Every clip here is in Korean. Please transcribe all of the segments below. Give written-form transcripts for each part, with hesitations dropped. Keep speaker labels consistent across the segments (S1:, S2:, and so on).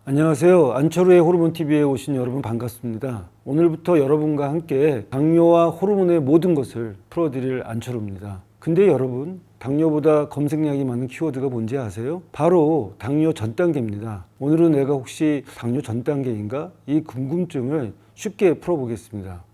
S1: 안녕하세요. 안철호의 호르몬TV에 오신 여러분 반갑습니다. 오늘부터 여러분과 함께 당뇨와 호르몬의 모든 것을 풀어드릴 안철호입니다. 근데 여러분, 당뇨보다 검색량이 많은 키워드가 뭔지 아세요? 바로 당뇨 전 단계입니다. 오늘은 내가 혹시 당뇨 전 단계인가? 이 궁금증을 쉽게 풀어보겠습니다.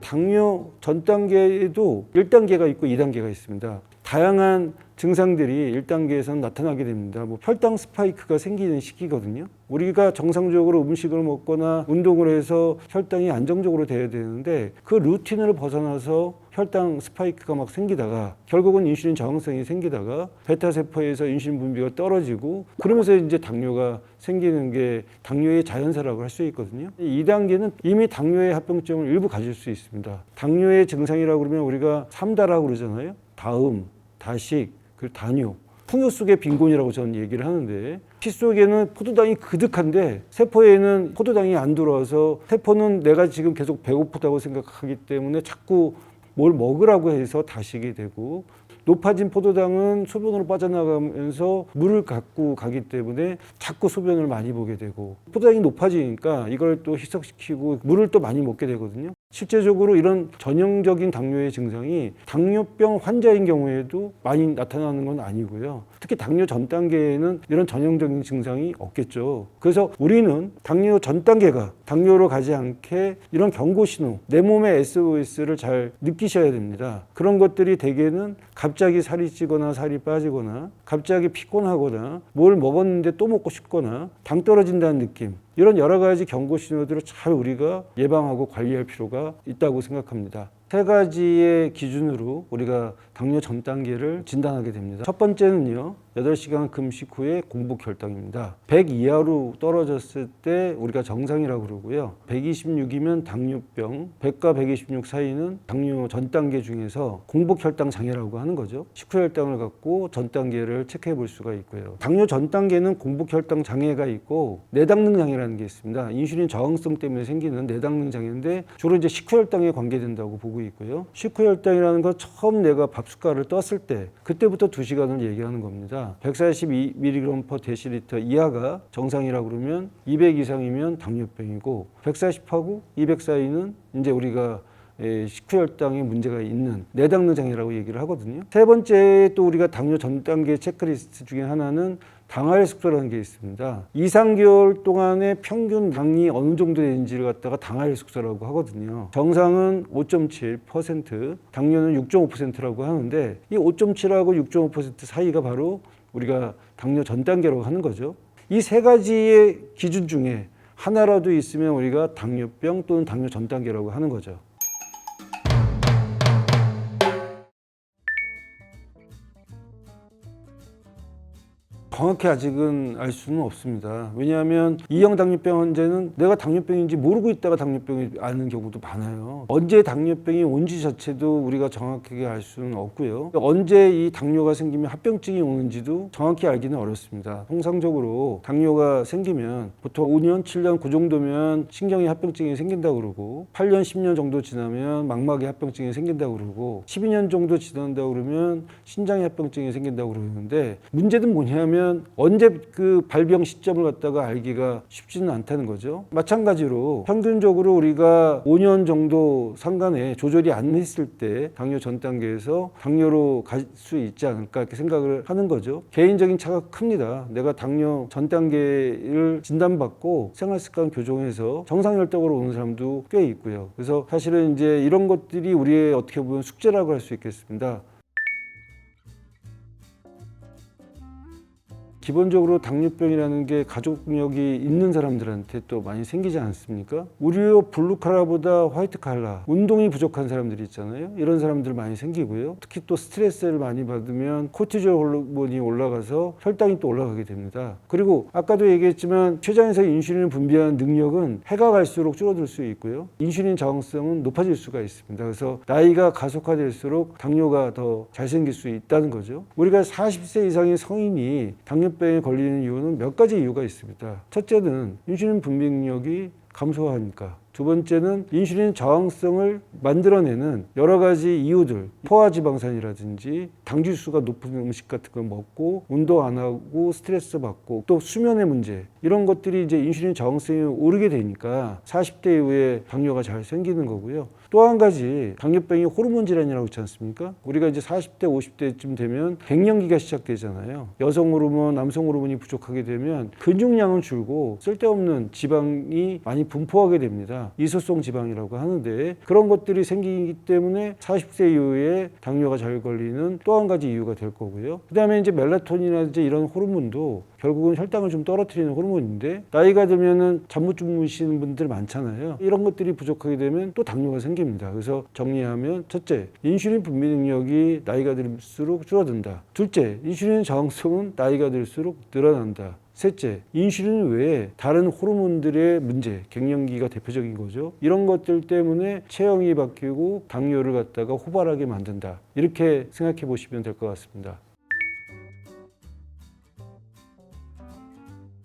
S1: 당뇨 전 단계에도 1단계가 있고 2단계가 있습니다. 다양한 증상들이 1단계에서는 나타나게 됩니다. 혈당 스파이크가 생기는 시기거든요. 우리가 정상적으로 음식을 먹거나 운동을 해서 혈당이 안정적으로 돼야 되는데 그 루틴을 벗어나서 혈당 스파이크가 막 생기다가 결국은 인슐린 저항성이 생기다가 베타세포에서 인슐린 분비가 떨어지고 그러면서 이제 당뇨가 생기는 게 당뇨의 자연사라고 할 수 있거든요. 2단계는 이미 당뇨의 합병증을 일부 가질 수 있습니다. 당뇨의 증상이라고 그러면 우리가 3다라고 그러잖아요. 다음, 다식, 그리고 다뇨. 풍요 속의 빈곤이라고 저는 얘기를 하는데 피 속에는 포도당이 그득한데 세포에는 포도당이 안 들어와서 세포는 내가 지금 계속 배고프다고 생각하기 때문에 자꾸 뭘 먹으라고 해서 다식이 되고 높아진 포도당은 소변으로 빠져나가면서 물을 갖고 가기 때문에 자꾸 소변을 많이 보게 되고 포도당이 높아지니까 이걸 또 희석시키고 물을 또 많이 먹게 되거든요. 실제적으로 이런 전형적인 당뇨의 증상이 당뇨병 환자인 경우에도 많이 나타나는 건 아니고요. 특히 당뇨 전 단계에는 이런 전형적인 증상이 없겠죠. 그래서 우리는 당뇨 전 단계가 당뇨로 가지 않게 이런 경고 신호, 내 몸의 SOS를 잘 느끼셔야 됩니다. 그런 것들이 대개는 갑자기 살이 찌거나 살이 빠지거나 갑자기 피곤하거나 뭘 먹었는데 또 먹고 싶거나 당 떨어진다는 느낌, 이런 여러 가지 경고 신호들을 잘 우리가 예방하고 관리할 필요가 있다고 생각합니다. 세 가지의 기준으로 우리가 당뇨 전 단계를 진단하게 됩니다. 첫 번째는요, 8시간 금식 후에 공복 혈당입니다. 100 이하로 떨어졌을 때 우리가 정상이라고 그러고요. 126이면 당뇨병, 100과 126 사이는 당뇨 전 단계 중에서 공복 혈당 장애라고 하는 거죠. 식후 혈당을 갖고 전 단계를 체크해 볼 수가 있고요. 당뇨 전 단계는 공복 혈당 장애가 있고 내당능 장애라는 게 있습니다. 인슐린 저항성 때문에 생기는 내당능 장애인데 주로 이제 식후 혈당에 관계된다고 보고 있고요. 식후 혈당이라는 건 처음 내가 밥 숟갈을 떴을 때 그때부터 2시간을 얘기하는 겁니다. 142mg/dL 이하가 정상이라고 그러면 200 이상이면 당뇨병이고 140하고 200 사이는 이제 우리가 식후혈당에 문제가 있는 내당능 장애라고 얘기를 하거든요. 세 번째 또 우리가 당뇨 전 단계 체크리스트 중에 하나는 당할 숙소라는 게 있습니다. 2, 3개월 동안의 평균 당이 어느 정도 되는지를 갖다가 당할 숙소라고 하거든요. 정상은 5.7%, 당뇨는 6.5%라고 하는데 이 5.7하고 6.5% 사이가 바로 우리가 당뇨 전 단계라고 하는 거죠. 이 세 가지의 기준 중에 하나라도 있으면 우리가 당뇨병 또는 당뇨 전 단계라고 하는 거죠. 정확히 아직은 알 수는 없습니다. 왜냐하면 2형 당뇨병 환자는 내가 당뇨병인지 모르고 있다가 당뇨병이 아는 경우도 많아요. 언제 당뇨병이 온지 자체도 우리가 정확하게 알 수는 없고요. 언제 이 당뇨가 생기면 합병증이 오는지도 정확히 알기는 어렵습니다. 통상적으로 당뇨가 생기면 보통 5년, 7년 그 정도면 신경의 합병증이 생긴다고 그러고 8년, 10년 정도 지나면 망막의 합병증이 생긴다고 그러고 12년 정도 지난다고 그러면 신장의 합병증이 생긴다고 그러는데 문제는 뭐냐면 언제 그 발병 시점을 갖다가 알기가 쉽지는 않다는 거죠. 마찬가지로 평균적으로 우리가 5년 정도 상간에 조절이 안 했을 때 당뇨 전 단계에서 당뇨로 갈 수 있지 않을까 이렇게 생각을 하는 거죠. 개인적인 차가 큽니다. 내가 당뇨 전 단계를 진단받고 생활습관 교정해서 정상혈당으로 오는 사람도 꽤 있고요. 그래서 사실은 이제 이런 것들이 우리의 어떻게 보면 숙제라고 할 수 있겠습니다. 기본적으로 당뇨병이라는 게 가족력이 있는 사람들한테 또 많이 생기지 않습니까? 오히려 블루 칼라보다 화이트 칼라, 운동이 부족한 사람들이 있잖아요. 이런 사람들 많이 생기고요. 특히 또 스트레스를 많이 받으면 코티졸 호르몬이 올라가서 혈당이 또 올라가게 됩니다. 그리고 아까도 얘기했지만 췌장에서 인슐린을 분비하는 능력은 해가 갈수록 줄어들 수 있고요. 인슐린 저항성은 높아질 수가 있습니다. 그래서 나이가 가속화될수록 당뇨가 더 잘 생길 수 있다는 거죠. 우리가 40세 이상의 성인이 당뇨병에 걸리는 이유는 몇 가지 이유가 있습니다. 첫째는 인슐린 분비 능력이 감소하니까. 두 번째는 인슐린 저항성을 만들어내는 여러 가지 이유들, 포화지방산이라든지 당지수가 높은 음식 같은 걸 먹고 운동 안 하고 스트레스 받고 또 수면의 문제, 이런 것들이 이제 인슐린 저항성이 오르게 되니까 40대 이후에 당뇨가 잘 생기는 거고요. 또 한 가지, 당뇨병이 호르몬 질환이라고 있지 않습니까? 우리가 이제 40대, 50대쯤 되면 갱년기가 시작되잖아요. 여성 호르몬, 남성 호르몬이 부족하게 되면 근육량은 줄고 쓸데없는 지방이 많이 분포하게 됩니다. 이소성 지방이라고 하는데, 그런 것들이 생기기 때문에 40세 이후에 당뇨가 잘 걸리는 또 한 가지 이유가 될 거고요. 그 다음에 이제 멜라토닌이라든지 이런 호르몬도 결국은 혈당을 좀 떨어뜨리는 호르몬인데, 나이가 들면은 잠 못 주무시는 분들 많잖아요. 이런 것들이 부족하게 되면 또 당뇨가 생깁니다. 그래서 정리하면, 첫째, 인슐린 분비 능력이 나이가 들수록 줄어든다. 둘째, 인슐린 저항성은 나이가 들수록 늘어난다. 셋째, 인슐린 외에 다른 호르몬들의 문제, 갱년기가 대표적인 거죠. 이런 것들 때문에 체형이 바뀌고 당뇨를 갖다가 호발하게 만든다. 이렇게 생각해 보시면 될 것 같습니다.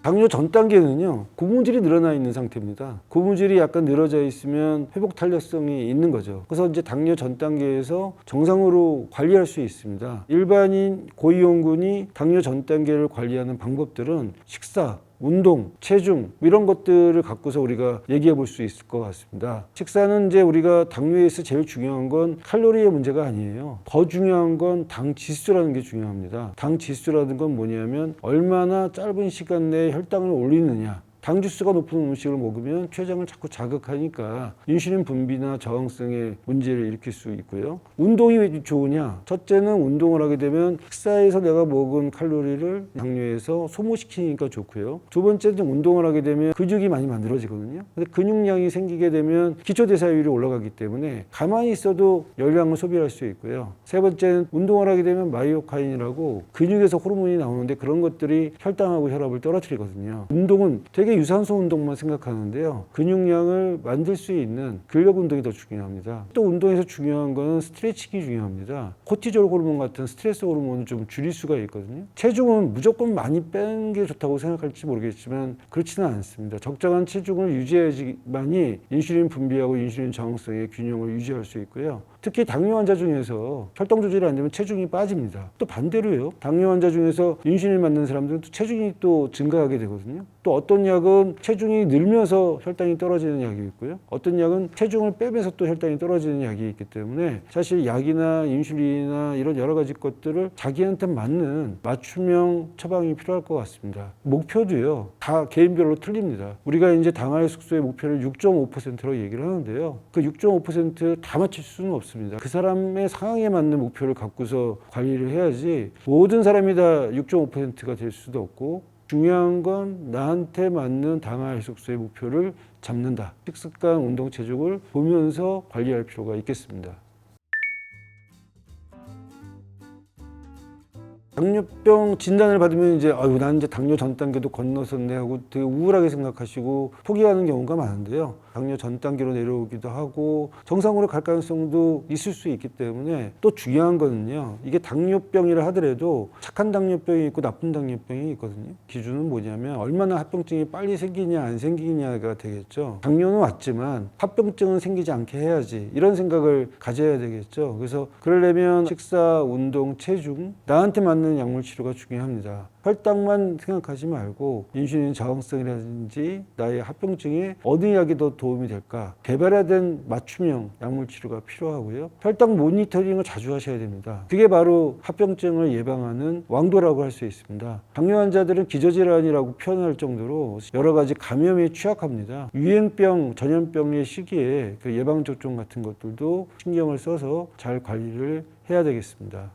S1: 당뇨 전 단계는요, 고무줄이 늘어나 있는 상태입니다. 고무줄이 약간 늘어져 있으면 회복 탄력성이 있는 거죠. 그래서 이제 당뇨 전 단계에서 정상으로 관리할 수 있습니다. 일반인 고위험군이 당뇨 전 단계를 관리하는 방법들은 식사, 운동, 체중, 이런 것들을 갖고서 우리가 얘기해 볼 수 있을 것 같습니다. 식사는 이제 우리가 당뇨에서 제일 중요한 건 칼로리의 문제가 아니에요. 더 중요한 건 당 지수라는 게 중요합니다. 당 지수라는 건 뭐냐면 얼마나 짧은 시간 내에 혈당을 올리느냐. 당 지수가 높은 음식을 먹으면 췌장을 자꾸 자극하니까 인슐린 분비나 저항성의 문제를 일으킬 수 있고요. 운동이 왜 좋으냐? 첫째는 운동을 하게 되면 식사에서 내가 먹은 칼로리를 당뇨에서 소모시키니까 좋고요. 두 번째는 운동을 하게 되면 근육이 많이 만들어지거든요. 근데 근육량이 생기게 되면 기초대사율이 올라가기 때문에 가만히 있어도 열량을 소비할 수 있고요. 세 번째는 운동을 하게 되면 마이오카인이라고 근육에서 호르몬이 나오는데, 그런 것들이 혈당하고 혈압을 떨어뜨리거든요. 운동은 되게 유산소 운동만 생각하는데요, 근육량을 만들 수 있는 근력 운동이 더 중요합니다. 또 운동에서 중요한 거는 스트레칭이 중요합니다. 코티졸 호르몬 같은 스트레스 호르몬을 좀 줄일 수가 있거든요. 체중은 무조건 많이 빼는 게 좋다고 생각할지 모르겠지만 그렇지는 않습니다. 적정한 체중을 유지해야지만이 인슐린 분비하고 인슐린 저항성의 균형을 유지할 수 있고요. 특히 당뇨 환자 중에서 혈당 조절이 안 되면 체중이 빠집니다. 또 반대로요, 당뇨 환자 중에서 인슐린 맞는 사람들은 또 체중이 또 증가하게 되거든요. 또 어떤 약은 체중이 늘면서 혈당이 떨어지는 약이 있고요. 어떤 약은 체중을 빼면서 또 혈당이 떨어지는 약이 있기 때문에 사실 약이나 인슐린이나 이런 여러 가지 것들을 자기한테 맞는 맞춤형 처방이 필요할 것 같습니다. 목표도요, 다 개인별로 틀립니다. 우리가 이제 당할 숙소의 목표를 6.5%로 얘기를 하는데요, 그 6.5% 다 맞출 수는 없습니다. 그 사람의 상황에 맞는 목표를 갖고서 관리를 해야지 모든 사람이 다 6.5%가 될 수도 없고, 중요한 건 나한테 맞는 당할 숙소의 목표를 잡는다. 식습관, 운동, 체중을 보면서 관리할 필요가 있겠습니다. 당뇨병 진단을 받으면 이제 난 이제 당뇨 전 단계도 건너섰네 하고 되게 우울하게 생각하시고 포기하는 경우가 많은데요. 당뇨 전 단계로 내려오기도 하고 정상으로 갈 가능성도 있을 수 있기 때문에, 또 중요한 거는요, 이게 당뇨병이라 하더라도 착한 당뇨병이 있고 나쁜 당뇨병이 있거든요. 기준은 뭐냐면 얼마나 합병증이 빨리 생기냐 안 생기냐가 되겠죠. 당뇨는 왔지만 합병증은 생기지 않게 해야지, 이런 생각을 가져야 되겠죠. 그래서 그러려면 식사, 운동, 체중, 나한테 맞는 약물 치료가 중요합니다. 혈당만 생각하지 말고 인슐린 저항성이라든지 나의 합병증에 어느 약이 더 도움이 될까, 개발화된 맞춤형 약물 치료가 필요하고요. 혈당 모니터링을 자주 하셔야 됩니다. 그게 바로 합병증을 예방하는 왕도라고 할 수 있습니다. 당뇨 환자들은 기저질환이라고 표현할 정도로 여러 가지 감염에 취약합니다. 유행병, 전염병의 시기에 그 예방접종 같은 것들도 신경을 써서 잘 관리를 해야 되겠습니다.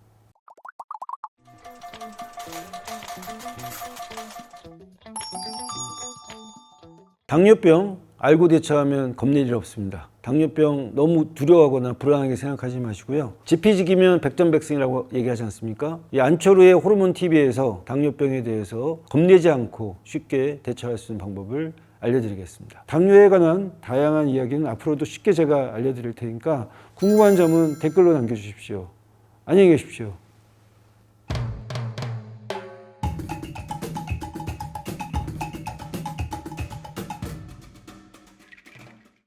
S1: 당뇨병 알고 대처하면 겁낼 일 없습니다. 당뇨병 너무 두려워하거나 불안하게 생각하지 마시고요. 지피지기면 백전백승이라고 얘기하지 않습니까? 이 안초루의 호르몬 TV에서 당뇨병에 대해서 겁내지 않고 쉽게 대처할 수 있는 방법을 알려드리겠습니다. 당뇨에 관한 다양한 이야기는 앞으로도 쉽게 제가 알려드릴 테니까 궁금한 점은 댓글로 남겨주십시오. 안녕히 계십시오.